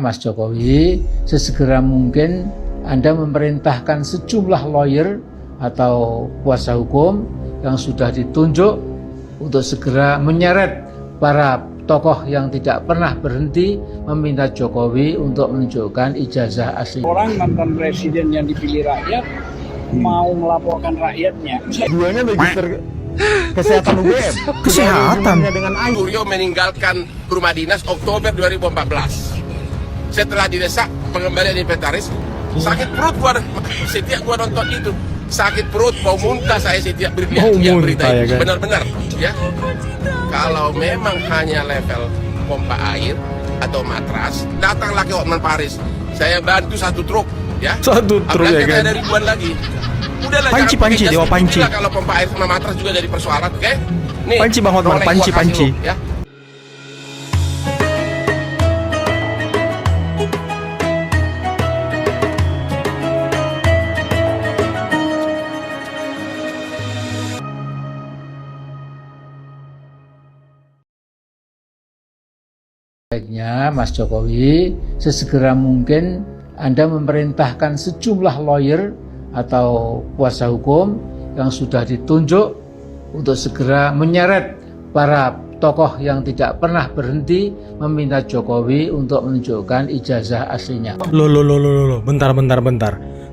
Mas Jokowi, sesegera mungkin Anda memerintahkan sejumlah lawyer atau kuasa hukum yang sudah ditunjuk untuk segera menyeret para tokoh yang tidak pernah berhenti meminta Jokowi untuk menunjukkan ijazah asli. Orang mantan presiden yang dipilih rakyat mau melaporkan rakyatnya. Duanya register kesehatan UGM. Kesehatan. Dengan Suryo meninggalkan rumah dinas Oktober 2014. Setelah didesak pengembalian inventaris, sakit perut gua setiap gua nonton itu. Sakit perut, mau muntah saya setiap berita itu. Benar-benar ya. Kalau memang hanya level pompa air atau matras, datanglah ke Hotman Paris. Saya bantu satu truk ya. Satu truk ya kan. Ada ribuan lagi. Udahlah, Panci, Dewa Panci. Kalau pompa air sama matras juga dari persoalan, oke? Nih, Panci Bang Hotman, Panci. Ya. Baiknya Mas Jokowi, sesegera mungkin Anda memerintahkan sejumlah lawyer atau kuasa hukum yang sudah ditunjuk untuk segera menyeret para tokoh yang tidak pernah berhenti meminta Jokowi untuk menunjukkan ijazah aslinya. Loh, bentar.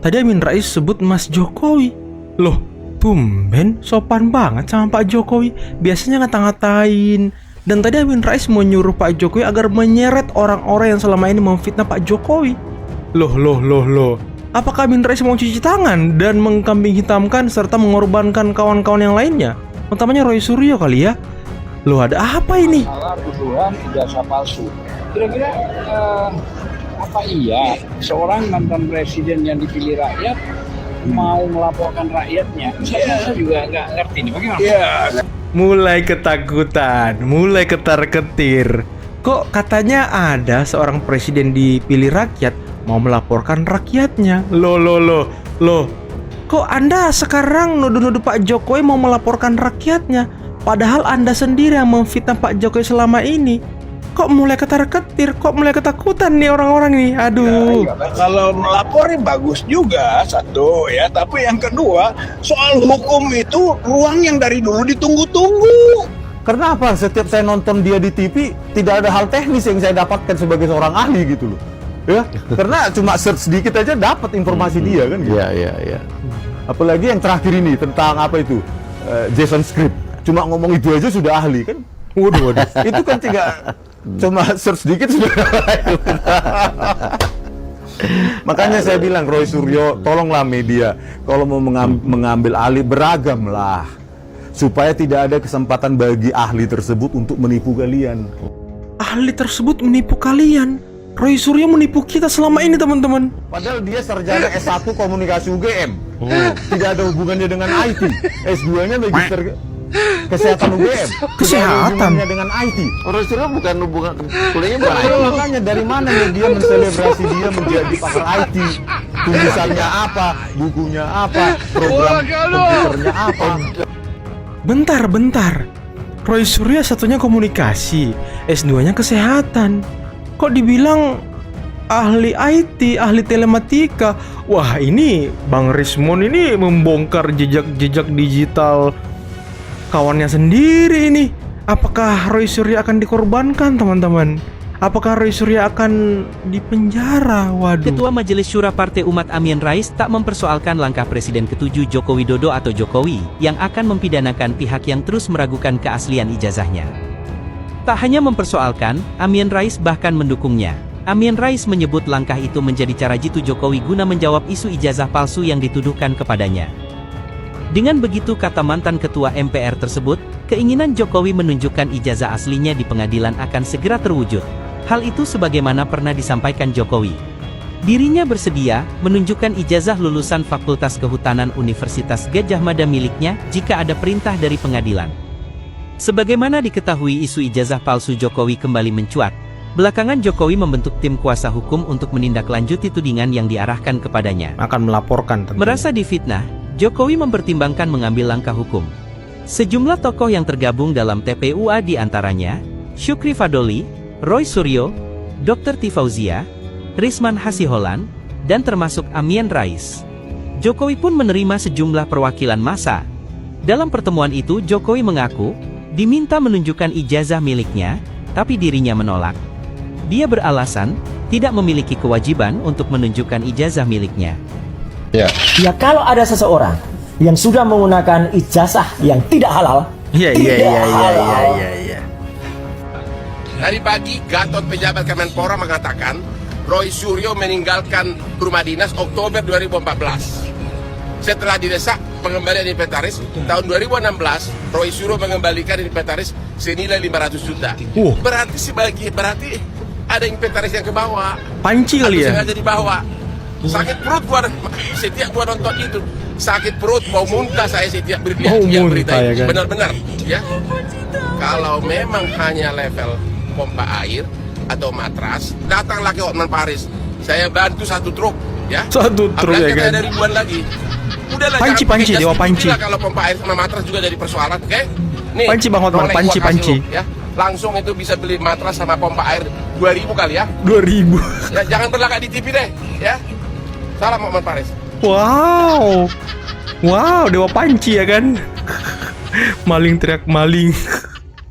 Tadi Amin Rais sebut Mas Jokowi. Loh, tumben sopan banget sama Pak Jokowi. Biasanya ngata-ngatain. Dan tadi Amin Rais mau nyuruh Pak Jokowi agar menyeret orang-orang yang selama ini memfitnah Pak Jokowi. Loh. Apakah Amin Rais mau cuci tangan dan mengkambing hitamkan serta mengorbankan kawan-kawan yang lainnya? Utamanya Roy Suryo kali ya? Loh, ada apa ini? Masalah tuduhan ijazah palsu. Kira-kira apa iya seorang mantan presiden yang dipilih rakyat mau melaporkan rakyatnya? Saya juga nggak ngerti nih bagaimana. Iya. Mulai ketakutan, mulai ketar-ketir. Kok katanya ada seorang presiden dipilih rakyat mau melaporkan rakyatnya? Loh. Kok Anda sekarang nuduh-nuduh Pak Jokowi mau melaporkan rakyatnya? Padahal Anda sendiri yang memfitnah Pak Jokowi selama ini. Kok mulai ketar-ketir, kok mulai ketakutan nih orang-orang nih? Aduh. Kalau melaporin bagus juga satu ya, tapi yang kedua soal hukum itu ruang yang dari dulu ditunggu-tunggu. Karena apa? Setiap saya nonton dia di TV, tidak ada hal teknis yang saya dapatkan sebagai seorang ahli gitu loh. Ya, karena cuma search sedikit aja dapat informasi dia kan gitu. Iya. Apalagi yang terakhir ini tentang apa itu? JSON script. Cuma ngomong itu aja sudah ahli kan? Waduh. Itu kan cuma search sedikit sudah. Makanya saya bilang Roy Suryo, tolonglah media kalau mau mengambil alih beragam lah, supaya tidak ada kesempatan bagi ahli tersebut untuk menipu kalian. Ahli tersebut menipu kalian. Roy Suryo menipu kita selama ini, teman-teman. Padahal dia sarjana S1 komunikasi UGM. Tidak ada hubungannya dengan IT. S2-nya register kesehatan UGM. Kesehatan dengan IT. Orang Suryo bukan hubungan kuliahnya bukan IT. Makanya dari mana media menselebrasi dia menjadi pakar IT? Tulisannya apa? Bukunya apa? Program komputernya apa? Bentar. Roy Suryo satunya komunikasi, S2-nya kesehatan. Kok dibilang ahli IT, ahli telematika? Wah, ini Bang Rismon ini membongkar jejak-jejak digital kawannya sendiri ini. Apakah Roy Suryo akan dikorbankan, teman-teman? Apakah Roy Suryo akan dipenjara? Waduh. Ketua Majelis Syura Partai Umat Amin Rais tak mempersoalkan langkah Presiden ke-7 Joko Widodo atau Jokowi yang akan mempidanakan pihak yang terus meragukan keaslian ijazahnya. Tak hanya mempersoalkan, Amin Rais bahkan mendukungnya. Amin Rais menyebut langkah itu menjadi cara jitu Jokowi guna menjawab isu ijazah palsu yang dituduhkan kepadanya. Dengan begitu, kata mantan ketua MPR tersebut, keinginan Jokowi menunjukkan ijazah aslinya di pengadilan akan segera terwujud. Hal itu sebagaimana pernah disampaikan Jokowi. Dirinya bersedia menunjukkan ijazah lulusan Fakultas Kehutanan Universitas Gadjah Mada miliknya jika ada perintah dari pengadilan. Sebagaimana diketahui, isu ijazah palsu Jokowi kembali mencuat. Belakangan Jokowi membentuk tim kuasa hukum untuk menindaklanjuti tudingan yang diarahkan kepadanya. Akan melaporkan tentunya. Merasa difitnah, Jokowi mempertimbangkan mengambil langkah hukum. Sejumlah tokoh yang tergabung dalam TPUA diantaranya Syukri Fadoli, Roy Suryo, Dr. Tifauzia, Risman Hasiholan, dan termasuk Amin Rais. Jokowi pun menerima sejumlah perwakilan massa. Dalam pertemuan itu Jokowi mengaku diminta menunjukkan ijazah miliknya, tapi dirinya menolak. Dia beralasan tidak memiliki kewajiban untuk menunjukkan ijazah miliknya. Ya kalau ada seseorang yang sudah menggunakan ijazah yang tidak halal, Iya. Tadi pagi Gatot pejabat Kemenpora mengatakan Roy Suryo meninggalkan rumah dinas Oktober 2014. Setelah didesak pengembalian inventaris, tahun 2016 Roy Suryo mengembalikan inventaris senilai 500 juta. Berarti ada inventaris yang ke bawah. Panci kali ya? Sengaja dibawa. Sakit perut gua setiap gua nonton itu. Sakit perut, mau muntah saya setiap berita ya kan? Benar-benar ya. Kalau memang hanya level pompa air atau matras, datanglah ke Hotman Paris. Saya bantu 1 truk ya. 1 truk ya kan? Ada ribuan lagi. Udahlah, Panci, jangan pakai Dewa gas Panci. lah kalau pompa air sama matras juga jadi persoalan, oke? Nih, Panci Bang Hotman, Rolex panci, gua kasih panci. lu, ya. Langsung itu bisa beli matras sama pompa air 2000 kali ya. 2000. Ya, jangan berlagak di TV deh, ya. Salam Hotman Paris. Wow, Dewa Panci ya kan? Maling teriak maling.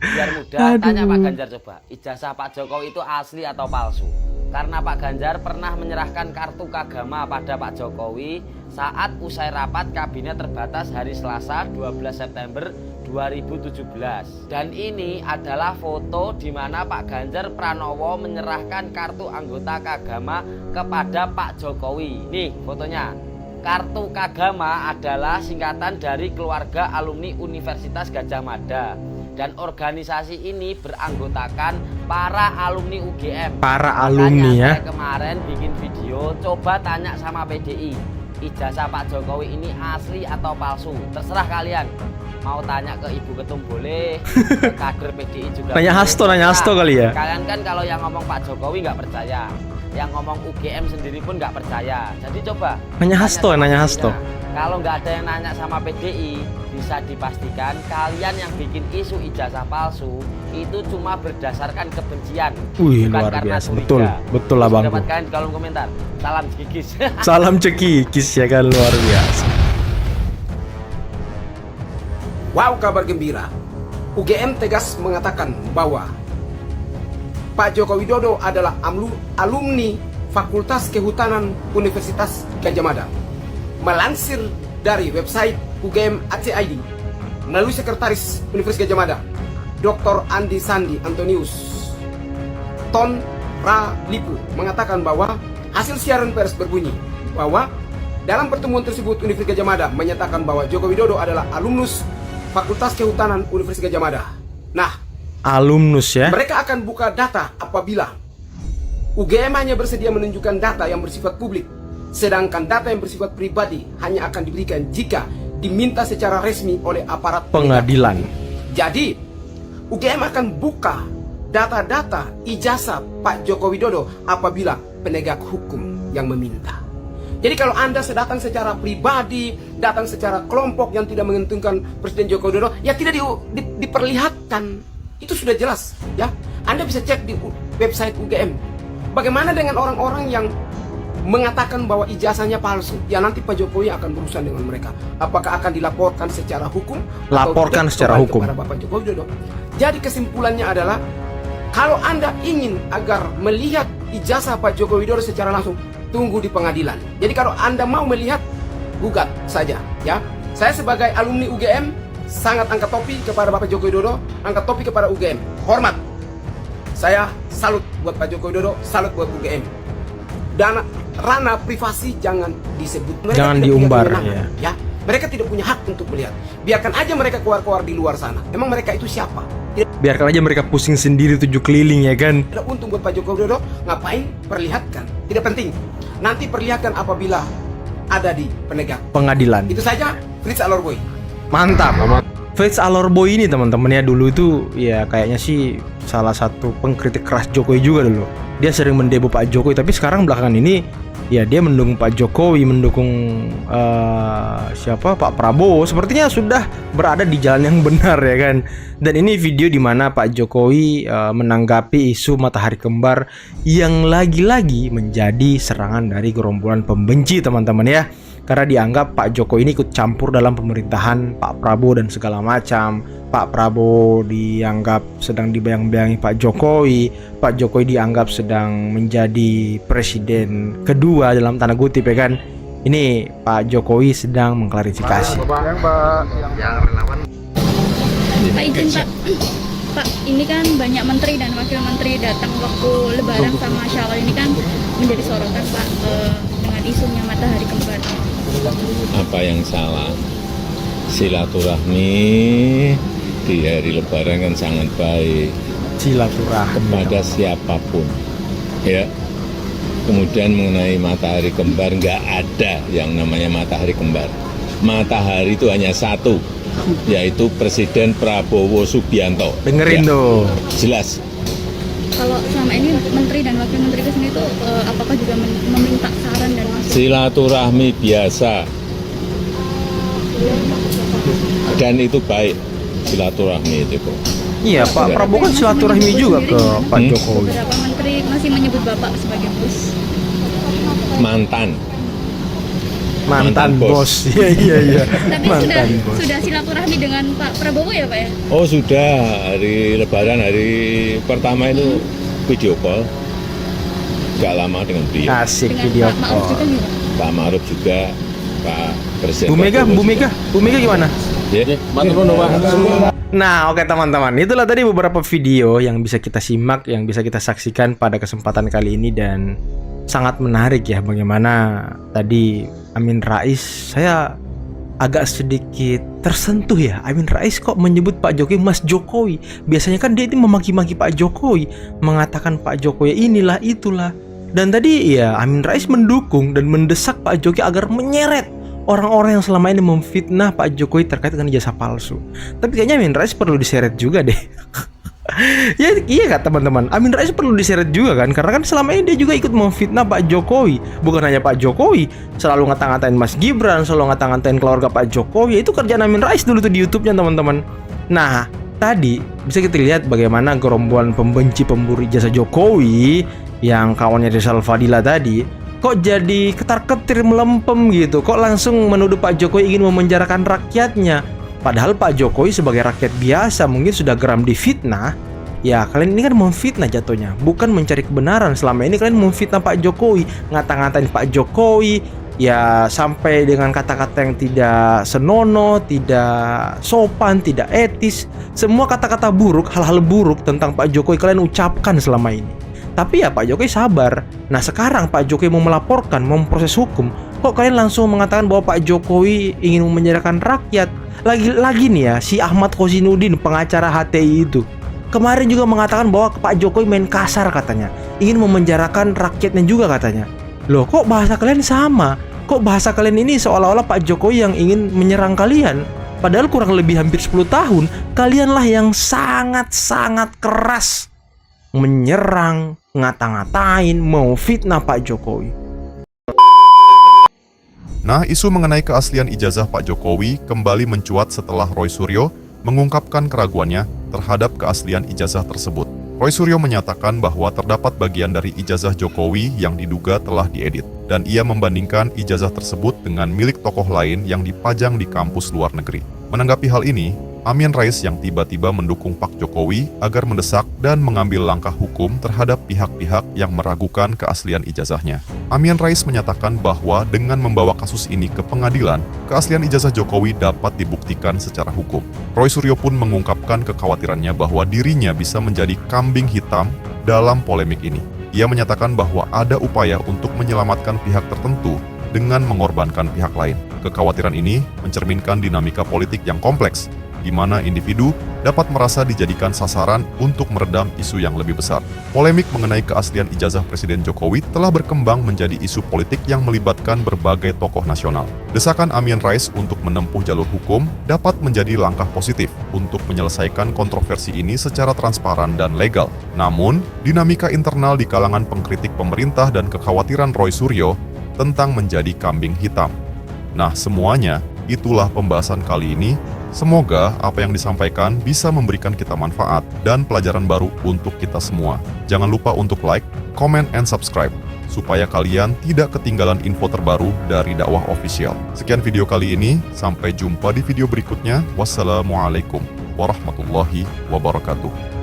Biar mudah, tanya Pak Ganjar coba, ijazah Pak Jokowi itu asli atau palsu? Karena Pak Ganjar pernah menyerahkan kartu kagama pada Pak Jokowi saat usai rapat kabinet terbatas hari Selasa 12 September 2017. Dan ini adalah foto di mana Pak Ganjar Pranowo menyerahkan kartu anggota kagama kepada Pak Jokowi. Nih fotonya. Kartu kagama adalah singkatan dari keluarga alumni Universitas Gadjah Mada. Dan organisasi ini beranggotakan para alumni UGM. Para alumni ya. Saya kemarin bikin video, coba tanya sama PDI, ijazah Pak Jokowi ini asli atau palsu? Terserah kalian. Mau tanya ke Ibu Ketum boleh, ke kader PDI juga. Nanya Hasto kali ya. Kalian kan kalau yang ngomong Pak Jokowi nggak percaya, yang ngomong UGM sendiri pun nggak percaya. Jadi coba Nanya Hasto. Kalau nggak ada yang nanya sama PDI, bisa dipastikan kalian yang bikin isu ijazah palsu itu cuma berdasarkan kebencian. Wih, bukan luar karena biasa. curiga. Betul lah Bang. Dapat kalian di kolom komentar. Salam cekikis. Salam cekikis ya kan, luar biasa. Wow, kabar gembira. UGM tegas mengatakan bahwa Pak Joko Widodo adalah alumni Fakultas Kehutanan Universitas Gadjah Mada. Melansir dari website UGM ACID melalui Sekretaris Universitas Gadjah Mada, Dr. Andi Sandi Antonius Ton Ralipu mengatakan bahwa hasil siaran pers berbunyi bahwa dalam pertemuan tersebut Universitas Gadjah Mada menyatakan bahwa Joko Widodo adalah alumnus Fakultas Kehutanan Universitas Gadjah Mada. Nah, alumnus ya. Mereka akan buka data apabila UGM hanya bersedia menunjukkan data yang bersifat publik, sedangkan data yang bersifat pribadi hanya akan diberikan jika diminta secara resmi oleh aparat pengadilan. Jadi, UGM akan buka data-data ijazah Pak Joko Widodo apabila penegak hukum yang meminta. Jadi kalau Anda datang secara pribadi, datang secara kelompok yang tidak menguntungkan Presiden Joko Widodo, ya tidak diperlihatkan. Itu sudah jelas, ya. Anda bisa cek di website UGM. Bagaimana dengan orang-orang yang mengatakan bahwa ijazahnya palsu? Ya nanti Pak Jokowi akan berurusan dengan mereka. Apakah akan dilaporkan secara hukum? Laporkan secara hukum kepada Bapak Joko Widodo. Jadi kesimpulannya adalah, kalau Anda ingin agar melihat ijazah Pak Joko Widodo secara langsung, tunggu di pengadilan. Jadi kalau Anda mau melihat, gugat saja, ya. Saya sebagai alumni UGM sangat angkat topi kepada Bapak Joko Widodo, angkat topi kepada UGM. Hormat. Saya salut buat Pak Joko Widodo, salut buat UGM. Dan ranah privasi jangan disebut. Mereka jangan tidak diumbar punya ya. Mereka tidak punya hak untuk melihat. Biarkan aja mereka keluar-keluar di luar sana. Emang mereka itu siapa? Biarkan aja mereka pusing sendiri 7 keliling ya kan. Tidak untung buat Pak Joko Widodo, ngapain perlihatkan? Tidak penting. Nanti perlihatkan apabila ada di pengadilan. Itu saja, Fritz Alorboy. Mantap. Fritz Alorboy ini teman-teman ya, dulu itu ya kayaknya sih salah satu pengkritik keras Jokowi juga dulu. Dia sering mendebo Pak Jokowi, tapi sekarang belakangan ini ya dia mendukung Pak Jokowi, mendukung Pak Prabowo. Sepertinya sudah berada di jalan yang benar ya kan. Dan ini video di mana Pak Jokowi menanggapi isu matahari kembar yang lagi-lagi menjadi serangan dari gerombolan pembenci teman-teman ya. Karena dianggap Pak Jokowi ini ikut campur dalam pemerintahan Pak Prabowo dan segala macam. Pak Prabowo dianggap sedang dibayang-bayangi Pak Jokowi. Pak Jokowi dianggap sedang menjadi presiden kedua dalam tanda kutip ya kan. Ini Pak Jokowi sedang mengklarifikasi. Pak izin Pak, ini kan banyak menteri dan wakil menteri datang waktu Lebaran sama Syawal, ini kan menjadi sorotan Pak dengan isunya matahari kembar. Apa yang salah? Silaturahmi di hari Lebaran kan sangat baik. Silaturahmi kepada siapapun, ya. Kemudian mengenai matahari kembar, nggak ada yang namanya matahari kembar. Matahari itu hanya satu, yaitu Presiden Prabowo Subianto. Dengerin tuh. Jelas. Kalau selama ini menteri dan wakil menteri kesini itu apakah juga meminta saran dan masukan? Silaturahmi biasa. Dan itu baik, silaturahmi itu kok. Iya, Pak Prabowo kan silaturahmi juga ke Pak Jokowi. Beberapa menteri masih menyebut Bapak sebagai bos. Mantan bos. Iya. Tapi sudah silaturahmi dengan Pak Prabowo ya Pak ya? Oh sudah, hari Lebaran hari pertama itu video call. Gak lama dengan beliau. Asik Dengan video Pak Ma'ruf call. juga. Pak Ma'ruf juga, Pak Presiden. Bu Mega gimana? Ya, Nah, oke teman-teman, itulah tadi beberapa video yang bisa kita simak, yang bisa kita saksikan pada kesempatan kali ini, dan sangat menarik ya bagaimana tadi Amin Rais. Saya agak sedikit tersentuh ya, Amin Rais kok menyebut Pak Jokowi Mas Jokowi. Biasanya kan dia itu memaki-maki Pak Jokowi, mengatakan Pak Jokowi inilah itulah. Dan tadi ya Amin Rais mendukung dan mendesak Pak Jokowi agar menyeret orang-orang yang selama ini memfitnah Pak Jokowi terkait dengan ijazah palsu. Tapi kayaknya Amin Rais perlu diseret juga deh. Ya iya kak teman-teman, Amin Rais perlu diseret juga kan, karena kan selama ini dia juga ikut memfitnah Pak Jokowi. Bukan hanya Pak Jokowi, selalu ngata-ngatain Mas Gibran, selalu ngata-ngatain keluarga Pak Jokowi. Itu kerjaan Amin Rais dulu tuh di YouTube-nya teman-teman. Nah tadi bisa kita lihat bagaimana gerombolan pembenci pemburu ijazah Jokowi yang kawannya Rizal Fadila tadi kok jadi ketar-ketir melempem gitu. Kok langsung menuduh Pak Jokowi ingin memenjarakan rakyatnya. Padahal Pak Jokowi sebagai rakyat biasa mungkin sudah geram difitnah. Ya kalian ini kan memfitnah jatuhnya, bukan mencari kebenaran. Selama ini kalian memfitnah Pak Jokowi, ngata-ngatain Pak Jokowi, ya sampai dengan kata-kata yang tidak senonoh, tidak sopan, tidak etis. Semua kata-kata buruk, hal-hal buruk tentang Pak Jokowi kalian ucapkan selama ini. Tapi ya Pak Jokowi sabar. Nah sekarang Pak Jokowi mau melaporkan, mau memproses hukum, kok kalian langsung mengatakan bahwa Pak Jokowi ingin memenjarakan rakyat. Lagi nih ya, si Ahmad Khozinuddin, pengacara HTI itu kemarin juga mengatakan bahwa Pak Jokowi main kasar katanya, ingin memenjarakan rakyatnya juga katanya. Loh kok bahasa kalian sama? Kok bahasa kalian ini seolah-olah Pak Jokowi yang ingin menyerang kalian? Padahal kurang lebih hampir 10 tahun kalianlah yang sangat-sangat keras menyerang, ngata-ngatain, mau fitnah Pak Jokowi. Nah, isu mengenai keaslian ijazah Pak Jokowi kembali mencuat setelah Roy Suryo mengungkapkan keraguannya terhadap keaslian ijazah tersebut. Roy Suryo menyatakan bahwa terdapat bagian dari ijazah Jokowi yang diduga telah diedit, dan ia membandingkan ijazah tersebut dengan milik tokoh lain yang dipajang di kampus luar negeri. Menanggapi hal ini, Amin Rais yang tiba-tiba mendukung Pak Jokowi agar mendesak dan mengambil langkah hukum terhadap pihak-pihak yang meragukan keaslian ijazahnya. Amin Rais menyatakan bahwa dengan membawa kasus ini ke pengadilan, keaslian ijazah Jokowi dapat dibuktikan secara hukum. Roy Suryo pun mengungkapkan kekhawatirannya bahwa dirinya bisa menjadi kambing hitam dalam polemik ini. Ia menyatakan bahwa ada upaya untuk menyelamatkan pihak tertentu dengan mengorbankan pihak lain. Kekhawatiran ini mencerminkan dinamika politik yang kompleks, di mana individu dapat merasa dijadikan sasaran untuk meredam isu yang lebih besar. Polemik mengenai keaslian ijazah Presiden Jokowi telah berkembang menjadi isu politik yang melibatkan berbagai tokoh nasional. Desakan Amin Rais untuk menempuh jalur hukum dapat menjadi langkah positif untuk menyelesaikan kontroversi ini secara transparan dan legal. Namun, dinamika internal di kalangan pengkritik pemerintah dan kekhawatiran Roy Suryo tentang menjadi kambing hitam. Nah, semuanya itulah pembahasan kali ini. Semoga apa yang disampaikan bisa memberikan kita manfaat dan pelajaran baru untuk kita semua. Jangan lupa untuk like, comment, and subscribe supaya kalian tidak ketinggalan info terbaru dari Dakwah Official. Sekian video kali ini, sampai jumpa di video berikutnya. Wassalamualaikum warahmatullahi wabarakatuh.